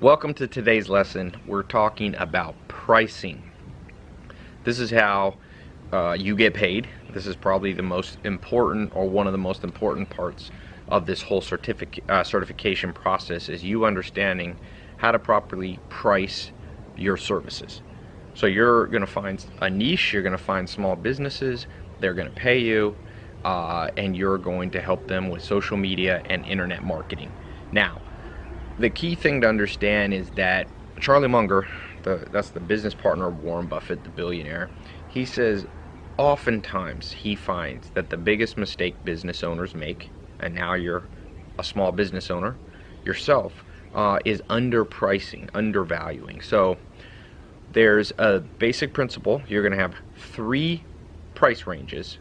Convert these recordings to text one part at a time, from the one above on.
Welcome to today's lesson. We're talking about pricing. This is how you get paid. This is probably the most important, or one of the most important parts of this whole certification process, is you understanding how to properly price your services. So you're going to find a niche, you're going to find small businesses, they're going to pay you, and you're going to help them with social media and internet marketing. Now, the key thing to understand is that Charlie Munger, that's the business partner of Warren Buffett, the billionaire, he says oftentimes he finds that the biggest mistake business owners make, and now you're a small business owner yourself, is underpricing, undervaluing. So there's a basic principle. You're going to have 3 price ranges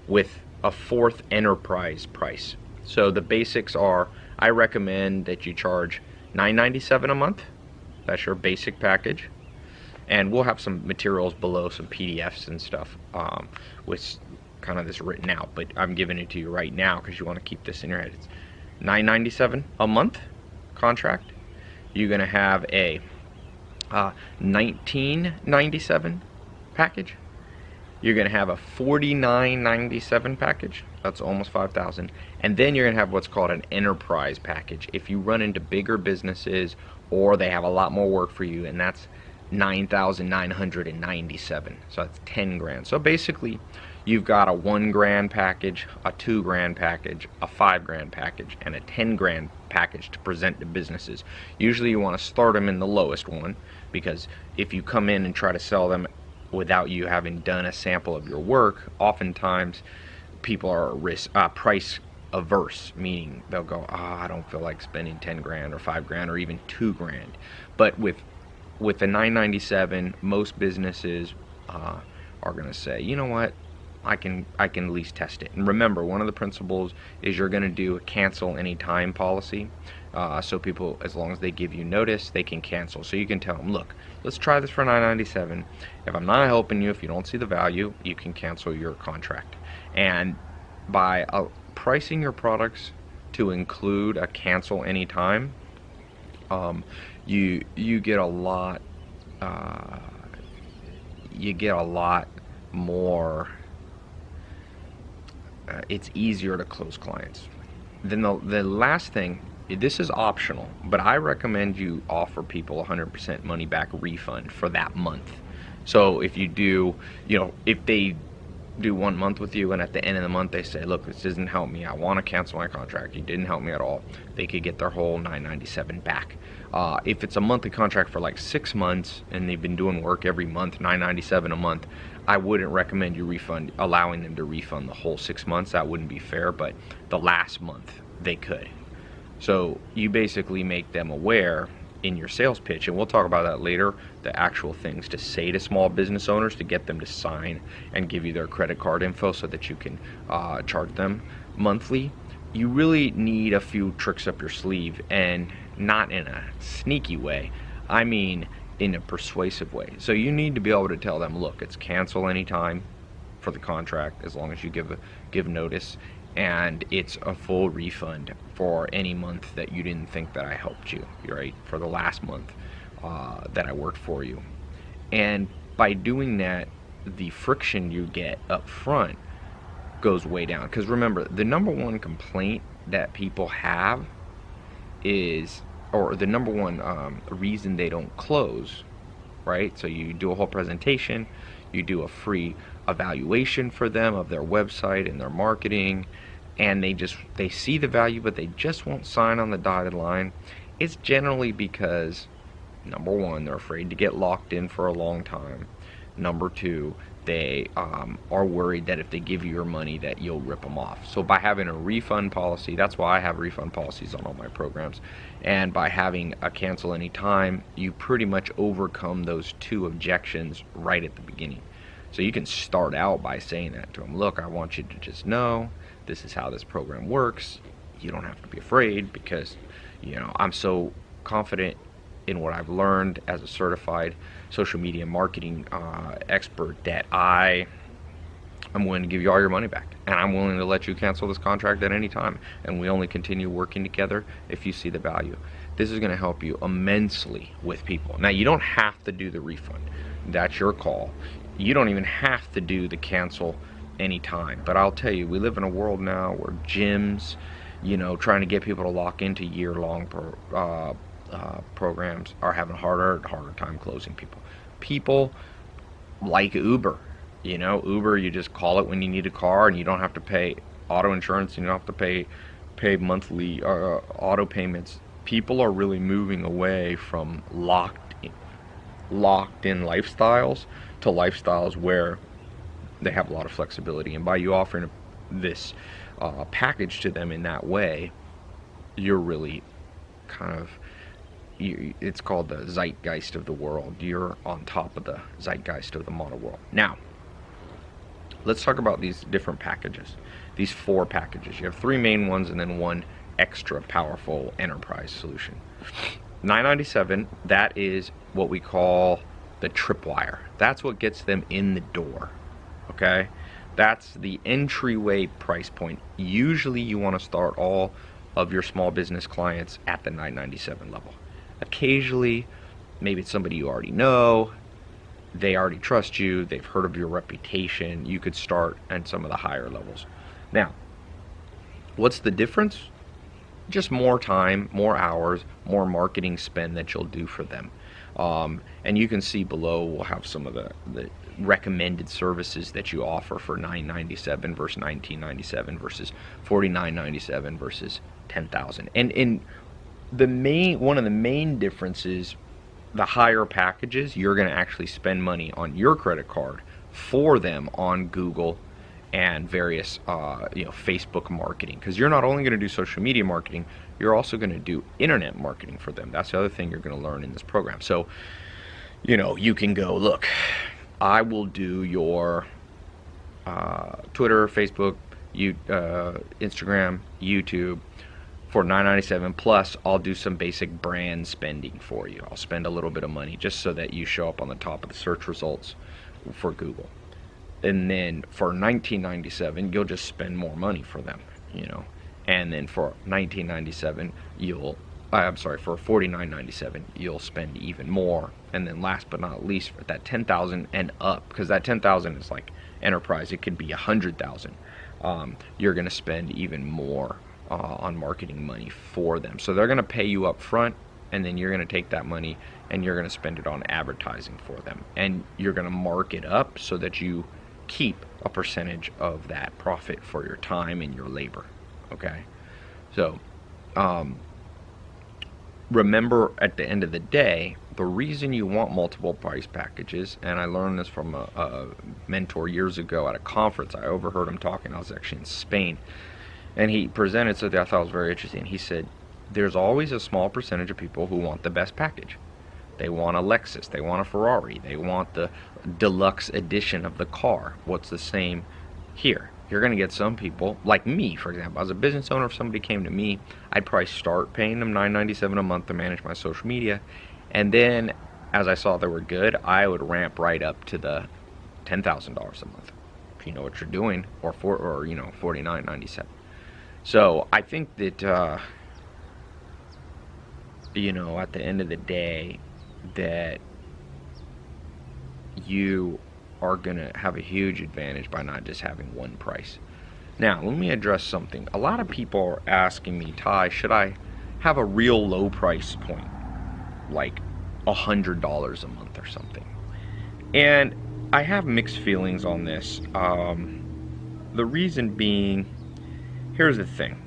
with a 4th enterprise price. So the basics are, I recommend that you charge $9.97 a month. That's your basic package. And we'll have some materials below, some PDFs and stuff, with kind of this written out. But I'm giving it to you right now because you want to keep this in your head. It's $9.97 a month contract. You're going to have a $19.97 package. You're going to have a $49.97 package. That's almost $5,000. And then you're going to have what's called an enterprise package. If you run into bigger businesses or they have a lot more work for you, and that's $9,997. So that's 10 grand. So basically, you've got a 1 grand package, a 2 grand package, a 5 grand package, and a 10 grand package to present to businesses. Usually you want to start them in the lowest one, because if you come in and try to sell them without you having done a sample of your work, oftentimes people are price averse, meaning they'll go, I don't feel like spending 10 grand or 5 grand or even 2 grand. But with the $9.97, most businesses are going to say, you know what, I can at least test it. And remember, one of the principles is you're going to do a cancel anytime policy. So people, as long as they give you notice, they can cancel. So you can tell them, look, let's try this for $9.97. If I'm not helping you, if you don't see the value, you can cancel your contract. And by pricing your products to include a cancel anytime, you get a lot more. It's easier to close clients. Then the last thing, this is optional, but I recommend you offer people 100% money back refund for that month. So if you do, if they do 1 month with you and at the end of the month they say, look, this doesn't help me, I want to cancel my contract, you didn't help me at all, they could get their whole $9.97 back. If it's a monthly contract for like 6 months and they've been doing work every month, $9.97 a month, I wouldn't recommend you allowing them to refund the whole 6 months. That wouldn't be fair, but the last month they could. So you basically make them aware in your sales pitch, and we'll talk about that later, the actual things to say to small business owners to get them to sign and give you their credit card info so that you can charge them monthly. You really need a few tricks up your sleeve, and not in a sneaky way, I mean in a persuasive way. So you need to be able to tell them, look, it's cancel anytime for the contract as long as you give notice, and it's a full refund for any month that you didn't think that I helped you, right? For the last month that I worked for you. And by doing that, the friction you get up front goes way down. Because remember, the number one complaint that people have is, or the number one reason they don't close, right? So you do a whole presentation, you do a free evaluation for them of their website and their marketing, and they see the value, but they just won't sign on the dotted line. It's generally because, number one, they're afraid to get locked in for a long time. Number two, they are worried that if they give you your money that you'll rip them off. So by having a refund policy, that's why I have refund policies on all my programs, and by having a cancel anytime, you pretty much overcome those 2 objections right at the beginning. So you can start out by saying that to them. Look, I want you to just know this is how this program works. You don't have to be afraid, because I'm so confident in what I've learned as a certified social media marketing expert that I'm willing to give you all your money back, and I'm willing to let you cancel this contract at any time, and we only continue working together if you see the value. This is going to help you immensely with people. Now, you don't have to do the refund. That's your call. You don't even have to do the cancel anytime. But I'll tell you, we live in a world now where gyms, trying to get people to lock into year-long programs are having a harder time closing people. People like Uber. Uber, you just call it when you need a car, and you don't have to pay auto insurance, and you don't have to pay monthly auto payments. People are really moving away from locked in lifestyles to lifestyles where they have a lot of flexibility. And by you offering this package to them in that way, you're really kind of, it's called the zeitgeist of the world. You're on top of the zeitgeist of the model world. Now, let's talk about these different packages. These 4 packages. You have 3 main ones and then 1 extra powerful enterprise solution. $9.97, that is what we call the tripwire. That's what gets them in the door. Okay? That's the entryway price point. Usually you want to start all of your small business clients at the $9.97 level. Occasionally, maybe it's somebody you already know, they already trust you, they've heard of your reputation, you could start at some of the higher levels. Now, what's the difference? Just more time, more hours, more marketing spend that you'll do for them. And you can see below, we'll have some of the recommended services that you offer for $9.97 versus $19.97 versus $49.97 versus $10,000. And one of the main differences, the higher packages, you're going to actually spend money on your credit card for them on Google and various Facebook marketing, because you're not only going to do social media marketing, you're also going to do internet marketing for them. That's the other thing you're going to learn in this program. So you can go, look, I will do your Twitter, Facebook, Instagram, YouTube for $9.97, plus I'll do some basic brand spending for you. I'll spend a little bit of money just so that you show up on the top of the search results for Google. And then for $19.97, you'll just spend more money for them, And then for $19.97, for $49.97, you'll spend even more. And then last but not least, for that $10,000 and up, because that $10,000 is like enterprise, it could be $100,000. You're going to spend even more on marketing money for them. So they're going to pay you up front, and then you're going to take that money and you're going to spend it on advertising for them. And you're going to mark it up so that you keep a percentage of that profit for your time and your labor. Okay? So, remember, at the end of the day, the reason you want multiple price packages, and I learned this from a mentor years ago at a conference. I overheard him talking. I was actually in Spain, and he presented something I thought was very interesting. He said, there's always a small percentage of people who want the best package. They want a Lexus, they want a Ferrari, they want the deluxe edition of the car. What's the same here? You're going to get some people, like me, for example. As a business owner, if somebody came to me, I'd probably start paying them $9.97 a month to manage my social media. And then, as I saw they were good, I would ramp right up to the $10,000 a month, if you know what you're doing, or $49.97. So I think that, at the end of the day, that you are going to have a huge advantage by not just having one price. Now, let me address something. A lot of people are asking me, Tai, should I have a real low price point, like $100 a month or something? And I have mixed feelings on this. The reason being, here's the thing.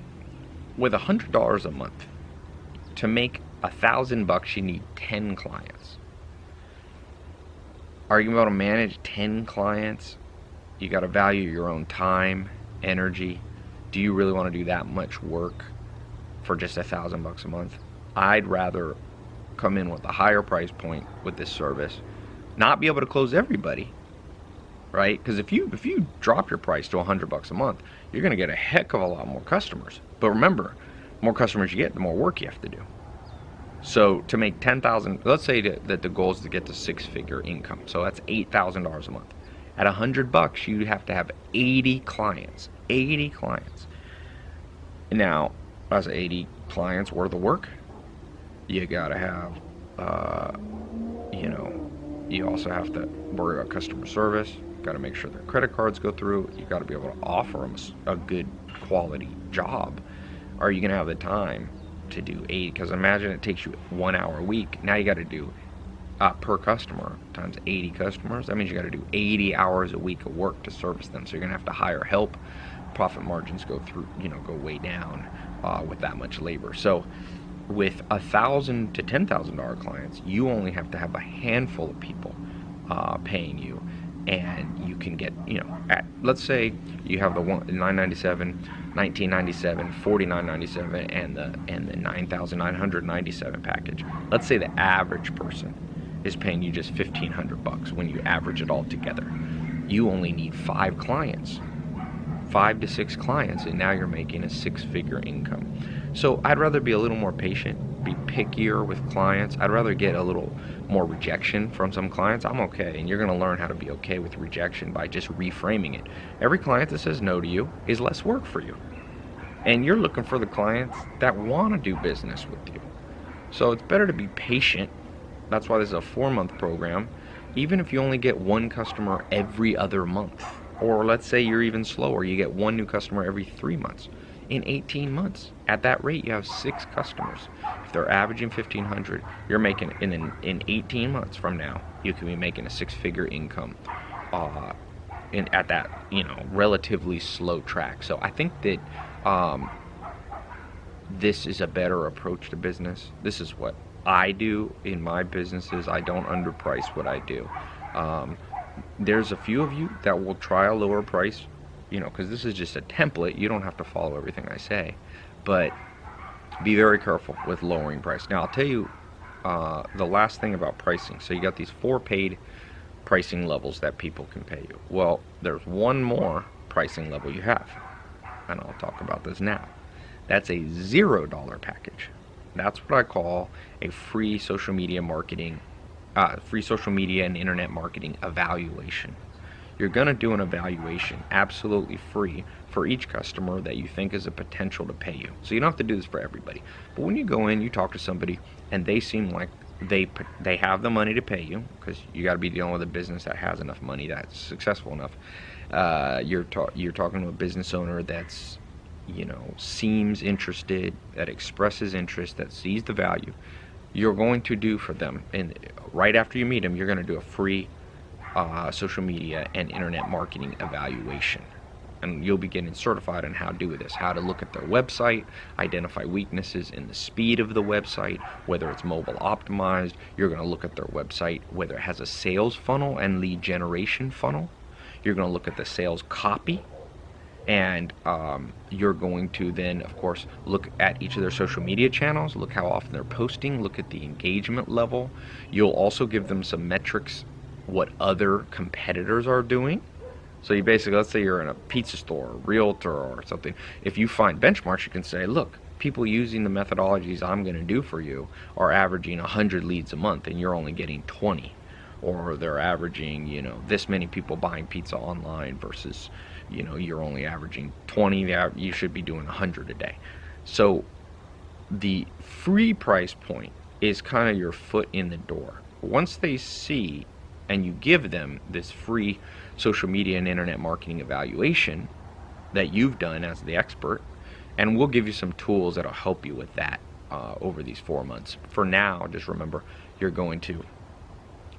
With $100 a month, to make $1,000, you need 10 clients. Are you able to manage 10 clients? You got to value your own time, energy. Do you really want to do that much work for just $1,000 a month? I'd rather come in with a higher price point with this service, not be able to close everybody, right? Because if you drop your price to $100 a month, you're going to get a heck of a lot more customers. But remember, the more customers you get, the more work you have to do. So to make $10,000, let's say that the goal is to get to 6-figure income. So that's $8,000 a month. At $100, you have to have 80 clients. 80 clients. Now, that's 80 clients worth of work. You gotta have, you know, you also have to worry about customer service. Got to make sure their credit cards go through. You got to be able to offer them a good quality job. Are you gonna have the time to do 80? Because imagine it takes you 1 hour a week. Now you got to do per customer times 80 customers. That means you got to do 80 hours a week of work to service them. So you're gonna have to hire help. Profit margins go through, go way down with that much labor. So with $1,000 to $10,000 clients, you only have to have a handful of people paying you, and you can get, let's say you have the $997, $1,997, $4,997, and the $9,997 package. Let's say the average person is paying you just $1,500 when you average it all together. You only need 5 clients, 5 to 6 clients, and now you're making a 6-figure income. So I'd rather be a little more patient, be pickier with clients. I'd rather get a little more rejection from some clients. I'm okay, and you're going to learn how to be okay with rejection by just reframing it. Every client that says no to you is less work for you, and you're looking for the clients that want to do business with you. So it's better to be patient. That's why this is a 4-month program. Even if you only get 1 customer every other month, or let's say you're even slower, you get 1 new customer every 3 months. In 18 months, at that rate, you have 6 customers. If they're averaging $1,500, you're making, in 18 months from now, you can be making a 6-figure income at that, relatively slow track. So I think that this is a better approach to business. This is what I do in my businesses. I don't underprice what I do. There's a few of you that will try a lower price, because this is just a template. You don't have to follow everything I say, but be very careful with lowering price. Now I'll tell you the last thing about pricing. So you got these 4 paid pricing levels that people can pay you. Well, there's one more pricing level you have, and I'll talk about this now. That's a $0 package. That's what I call a free social media marketing, free social media and internet marketing evaluation. You're going to do an evaluation absolutely free for each customer that you think is a potential to pay you. So you don't have to do this for everybody. But when you go in, you talk to somebody, and they seem like they have the money to pay you, because you got to be dealing with a business that has enough money, that's successful enough. You're talking to a business owner that's, seems interested, that expresses interest, that sees the value. You're going to do for them, and right after you meet them, you're going to do a free social media and internet marketing evaluation, and you'll be getting certified on how to do this, how to look at their website, identify weaknesses in the speed of the website, whether it's mobile optimized. You're going to look at their website, whether it has a sales funnel and lead generation funnel. You're going to look at the sales copy, and you're going to then, of course, look at each of their social media channels, look how often they're posting, look at the engagement level. You'll also give them some metrics, what other competitors are doing. So you basically, let's say you're in a pizza store, a realtor or something. If you find benchmarks, you can say, look, people using the methodologies I'm going to do for you are averaging 100 leads a month, and you're only getting 20. Or they're averaging, this many people buying pizza online versus, you're only averaging 20. You should be doing 100 a day. So the free price point is kind of your foot in the door. Once they see and you give them this free social media and internet marketing evaluation that you've done as the expert, and we'll give you some tools that'll help you with that over these 4 months. For now, just remember, you're going to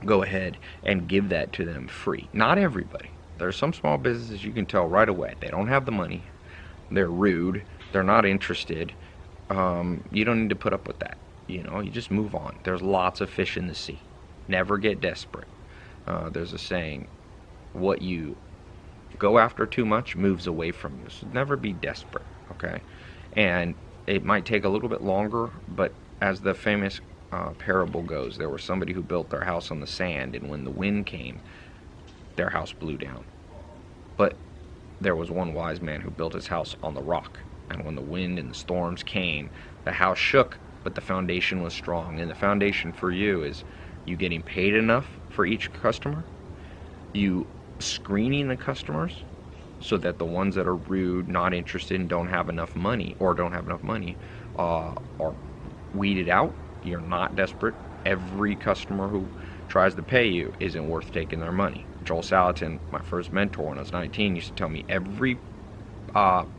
go ahead and give that to them free. Not everybody. There's some small businesses you can tell right away they don't have the money, they're rude, they're not interested. You don't need to put up with that. You just move on. There's lots of fish in the sea. Never get desperate. There's a saying, what you go after too much moves away from you. So never be desperate, okay? And it might take a little bit longer, but as the famous parable goes, there was somebody who built their house on the sand, and when the wind came, their house blew down. But there was one wise man who built his house on the rock, and when the wind and the storms came, the house shook, but the foundation was strong. And the foundation for you is you getting paid enough for each customer, you screening the customers so that the ones that are rude, not interested, and don't have enough money are weeded out, You're not desperate. Every customer who tries to pay you isn't worth taking their money. Joel Salatin, my first mentor when I was 19, used to tell me every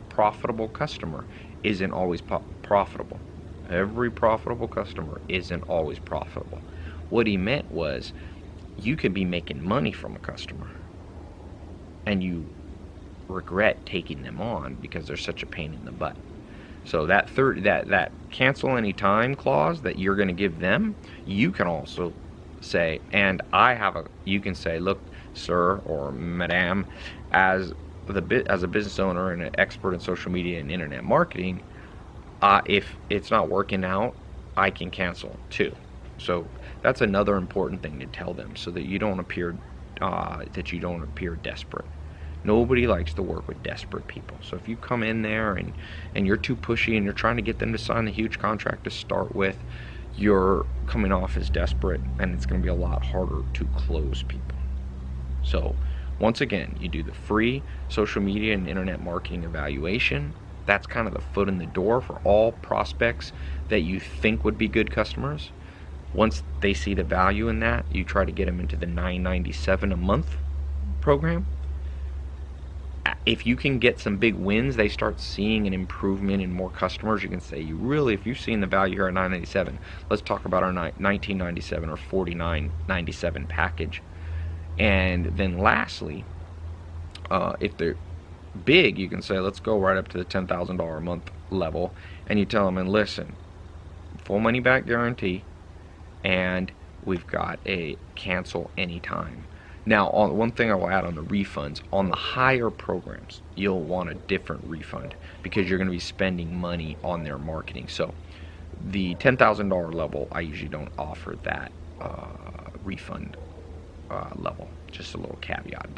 profitable customer isn't always profitable. Every profitable customer isn't always profitable. What he meant was you could be making money from a customer and you regret taking them on because they're such a pain in the butt. So that that cancel any time clause that you're going to give them, you can also say, and you can say, look, sir or madam, as a business owner and an expert in social media and internet marketing, if it's not working out, I can cancel too. So that's another important thing to tell them, so that you don't appear desperate. Nobody likes to work with desperate people. So if you come in there and you're too pushy and you're trying to get them to sign a huge contract to start with, you're coming off as desperate, and it's going to be a lot harder to close people. So once again, you do the free social media and internet marketing evaluation. That's kind of the foot in the door for all prospects that you think would be good customers. Once they see the value in that, you try to get them into the $9.97 a month program. If you can get some big wins, they start seeing an improvement in more customers. You can say, if you've seen the value here at $9.97, let's talk about our $19.97 or $49.97 package. And then lastly, if they're big, you can say, let's go right up to the $10,000 a month level, and you tell them, and listen, full money back guarantee, and we've got a cancel anytime. Now, one thing I will add on the refunds, on the higher programs, you'll want a different refund because you're going to be spending money on their marketing. So the $10,000 level, I usually don't offer that refund level. Just a little caveat.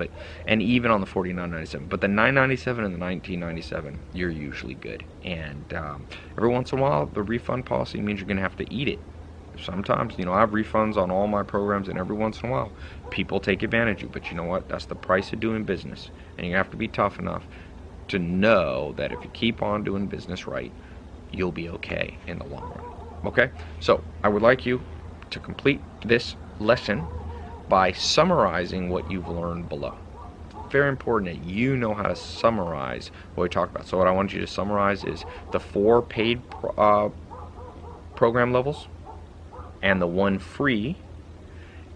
And even on the $49.97, but the $9.97 and the $19.97, you're usually good. And every once in a while, the refund policy means you're going to have to eat it. Sometimes, I have refunds on all my programs, and every once in a while, people take advantage of you. But you know what? That's the price of doing business. And you have to be tough enough to know that if you keep on doing business right, you'll be okay in the long run. Okay? So, I would like you to complete this lesson by summarizing what you've learned below. Very important that you know how to summarize what we talked about. So what I want you to summarize is the 4 paid program levels, and the 1 free,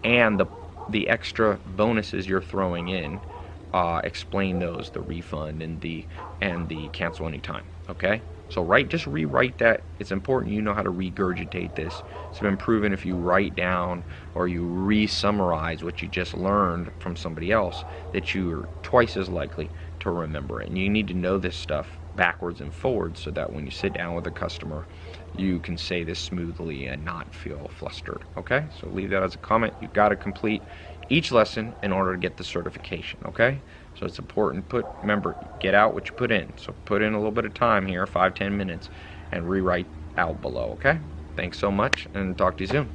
and the extra bonuses you're throwing in. Explain those, the refund and the cancel anytime. Okay? So just rewrite that. It's important you know how to regurgitate this. It's been proven if you write down or you re-summarize what you just learned from somebody else, that you're twice as likely to remember it. And you need to know this stuff backwards and forwards so that when you sit down with a customer, you can say this smoothly and not feel flustered. Okay? So leave that as a comment. You've got to complete each lesson in order to get the certification. Okay? So it's important. Remember, get out what you put in. So put in a little bit of time here, 5-10 minutes, and rewrite out below. Okay? Thanks so much, and talk to you soon.